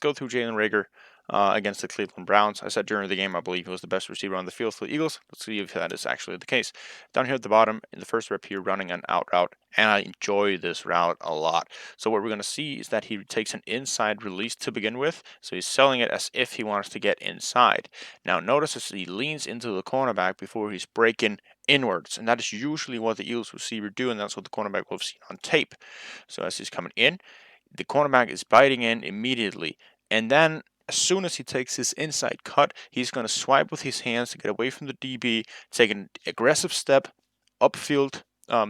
go through Jalen Reagor against the Cleveland Browns. I said during the game I believe he was the best receiver on the field for the Eagles. Let's see if that is actually the case. Down here at the bottom, in the first rep here, running an out route, and I enjoy this route a lot. So what we're going to see is that he takes an inside release to begin with. So he's selling it as if he wants to get inside. Now notice as he leans into the cornerback before he's breaking inwards, and that is usually what the Eagles receiver do, and that's what the cornerback will have seen on tape. So as he's coming in, the cornerback is biting in immediately, and then as soon as he takes his inside cut, he's going to swipe with his hands to get away from the DB, take an aggressive step upfield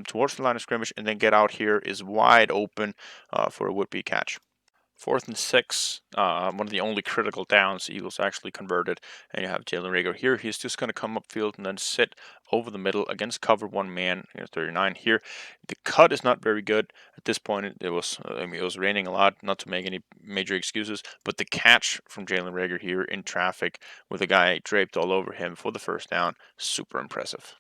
towards the line of scrimmage, and then get out here is wide open for a would-be catch. 4th and 6, one of the only critical downs the Eagles actually converted. And you have Jalen Reagor here. He's just going to come upfield and then sit over the middle against cover one man. 39 here. The cut is not very good at this point. It was raining a lot, not to make any major excuses, but the catch from Jalen Reagor here in traffic with a guy draped all over him for the first down, super impressive.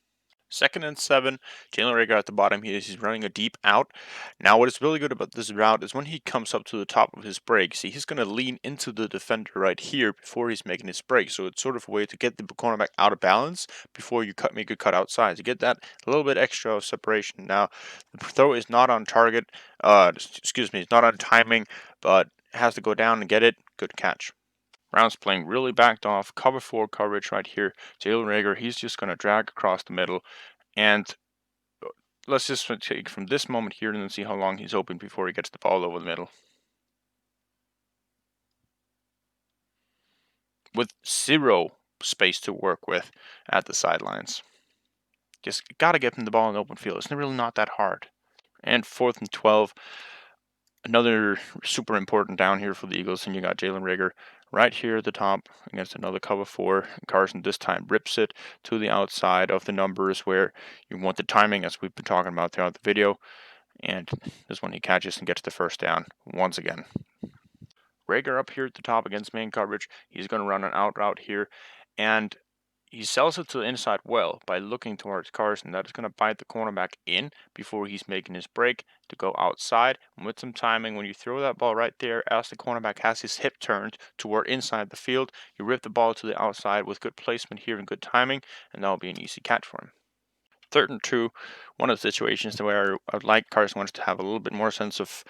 2nd and 7, Jalen Reagor at the bottom here. He's running a deep out. Now, what is really good about this route is when he comes up to the top of his break, see, he's going to lean into the defender right here before he's making his break. So it's sort of a way to get the cornerback out of balance before you make a cut outside. To get that a little bit extra separation. Now, the throw is not on target. It's not on timing, but has to go down and get it. Good catch. Browns playing really backed off, cover 4 coverage right here. Jalen Reagor, he's just going to drag across the middle. And let's just take from this moment here and then see how long he's open before he gets the ball over the middle. With 0 space to work with at the sidelines. Just got to get him the ball in the open field. It's really not that hard. And 4th and 12. Another super important down here for the Eagles, and you got Jalen Reagor right here at the top against another cover 4. Carson this time rips it to the outside of the numbers where you want the timing, as we've been talking about throughout the video. And this one he catches and gets the first down once again. Reagor up here at the top against man coverage. He's going to run an out route here, and he sells it to the inside well by looking towards Carson. That is going to bite the cornerback in before he's making his break to go outside. And with some timing, when you throw that ball right there, as the cornerback has his hip turned toward inside the field, you rip the ball to the outside with good placement here and good timing, and that'll be an easy catch for him. 3rd and 2, one of the situations where I'd like Carson Wentz to have a little bit more sense of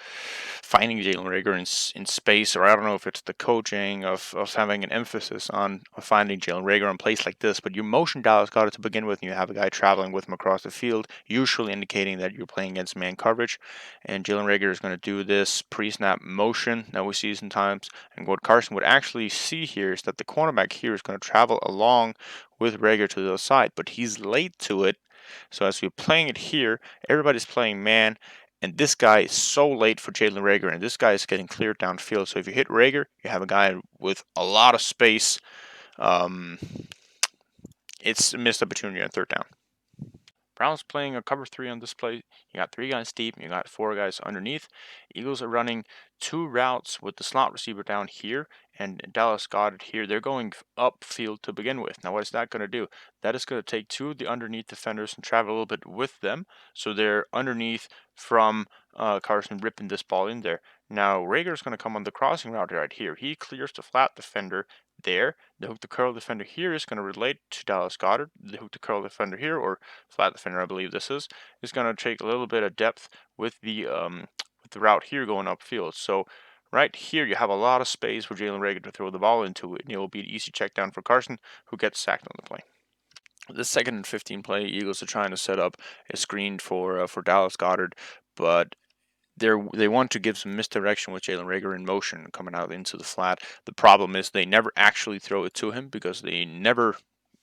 finding Jalen Reagor in space, or I don't know if it's the coaching of having an emphasis on finding Jalen Reagor in place like this, but you motion Dallas Goedert to begin with, and you have a guy traveling with him across the field, usually indicating that you're playing against man coverage, and Jalen Reagor is going to do this pre-snap motion that we see sometimes, and what Carson would actually see here is that the cornerback here is going to travel along with Reagor to the side, but he's late to it. So as we're playing it here, everybody's playing man, and this guy is so late for Jalen Reagor, and this guy is getting cleared downfield. So if you hit Reagor, you have a guy with a lot of space. It's a missed opportunity on 3rd down. Browns playing a cover 3 on this play. You got 3 guys deep, and you got 4 guys underneath. Eagles are running 2 routes with the slot receiver down here and Dallas Goedert here. They're going upfield to begin with. Now, what is that going to do? That is going to take 2 of the underneath defenders and travel a little bit with them, so they're underneath from Carson ripping this ball in there. Now, Reagor is going to come on the crossing route right here. He clears the flat defender there. The hook to curl defender here is going to relate to Dallas Goedert. The hook to curl defender here, or flat defender, I believe this is going to take a little bit of depth with the route here going upfield. So right here, you have a lot of space for Jalen Reagor to throw the ball into it, and it will be an easy check down for Carson, who gets sacked on the play. This 2nd and 15 play, Eagles are trying to set up a screen for Dallas Goedert, but they want to give some misdirection with Jalen Reagor in motion coming out into the flat. The problem is they never actually throw it to him because they never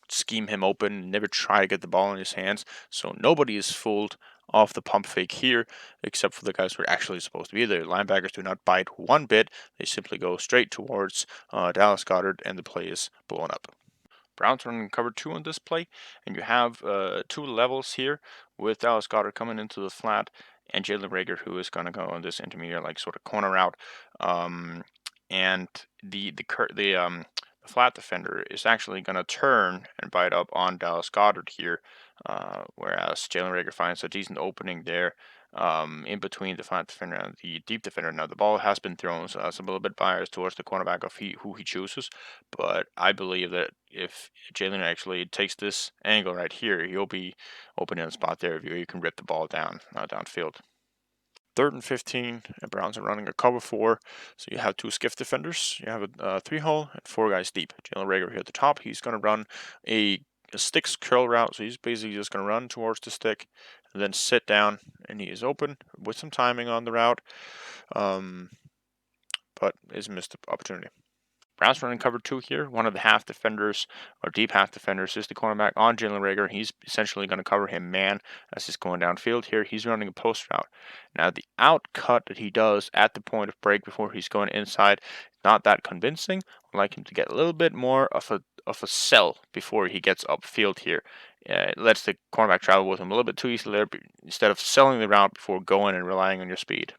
scheme him open, never try to get the ball in his hands. So nobody is fooled off the pump fake here, except for the guys who are actually supposed to be there. Linebackers do not bite one bit. They simply go straight towards Dallas Goedert, and the play is blown up. Browns running cover 2 on this play, and you have 2 levels here with Dallas Goedert coming into the flat and Jalen Reagor, who is going to go on this intermediate, like sort of corner route. And the flat defender is actually going to turn and bite up on Dallas Goedert here, whereas Jalen Reagor finds a decent opening there in between the flat defender and the deep defender. Now the ball has been thrown, so that's a little bit biased towards the cornerback of who he chooses. But I believe that if Jalen actually takes this angle right here, he'll be open in a spot there where you can rip the ball downfield. 3rd and 15, and Browns are running a cover four. So you have two skiff defenders. You have a three hole and four guys deep. Jalen Reagor here at the top. He's going to run a sticks curl route. So he's basically just going to run towards the stick and then sit down, and he is open with some timing on the route, um, but is missed opportunity. Browns running cover two here. One of the half defenders or deep half defenders is the cornerback on Jalen Reagor. He's essentially going to cover him man as he's going downfield here. He's running a post route. Now the out cut that he does at the point of break before he's going inside, not that convincing. I'd like him to get a little bit more of a sell before he gets upfield here. It lets the cornerback travel with him a little bit too easily there instead of selling the route before going and relying on your speed.